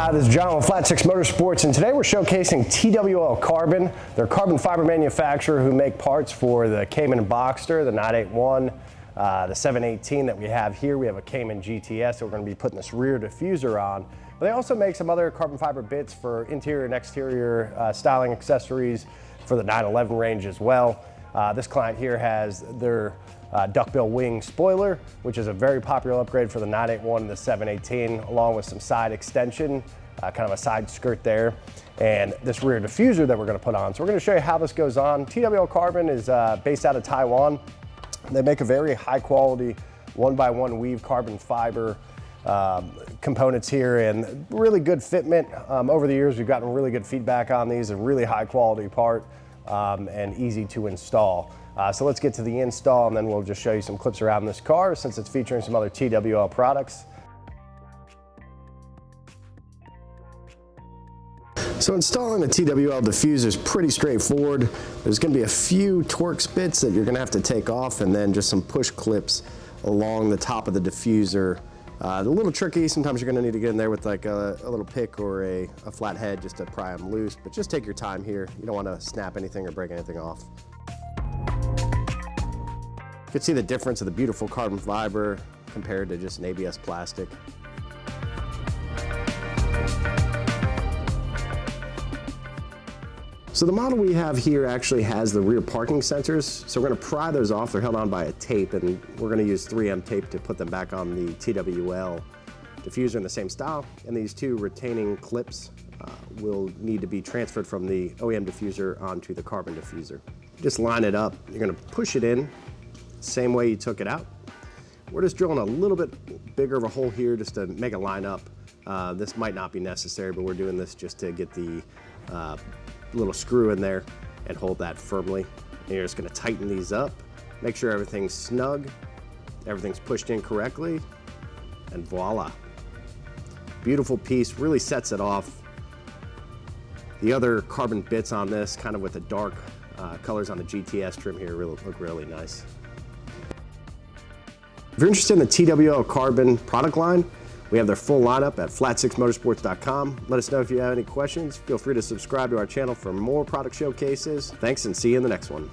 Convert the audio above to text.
Hi, this is John with Flat 6 Motorsports, and today we're showcasing TWL Carbon. They're a carbon fiber manufacturer who make parts for the Cayman Boxster, the 981, the 718 that we have here. We have a Cayman GTS that we're going to be putting this rear diffuser on. But they also make some other carbon fiber bits for interior and exterior styling accessories for the 911 range as well. This client here has their duckbill wing spoiler, which is a very popular upgrade for the 981 and the 718, along with some side extension, kind of a side skirt there, and this rear diffuser that we're going to put on. So we're going to show you how this goes on. TWL Carbon is based out of Taiwan. They make a very high quality 1x1 weave carbon fiber components here, and really good fitment. Over the years we've gotten really good feedback on these, a really high quality part and easy to install. So let's get to the install, and then we'll just show you some clips around this car since it's featuring some other TWL products. So installing the TWL diffuser is pretty straightforward. There's going to be a few Torx bits that you're going to have to take off, and then just some push clips along the top of the diffuser. A little tricky, sometimes you're going to need to get in there with like a little pick or a flat head just to pry them loose, but just take your time here. You don't want to snap anything or break anything off. You can see the difference of the beautiful carbon fiber compared to just an ABS plastic. So the model we have here actually has the rear parking sensors. So we're going to pry those off. They're held on by a tape, and we're going to use 3M tape to put them back on the TWL diffuser in the same style. And these two retaining clips will need to be transferred from the OEM diffuser onto the carbon diffuser. Just line it up. You're going to push it in same way you took it out. We're just drilling a little bit bigger of a hole here just to make it line up. This might not be necessary, but we're doing this just to get the little screw in there and hold that firmly. And you're just going to tighten these up, make sure everything's snug, everything's pushed in correctly, and voila. Beautiful piece, really sets it off. The other carbon bits on this, kind of with the dark colors on the GTS trim here, look really nice. If you're interested in the TWL Carbon product line, we have their full lineup at flat6motorsports.com. Let us know if you have any questions. Feel free to subscribe to our channel for more product showcases. Thanks, and see you in the next one.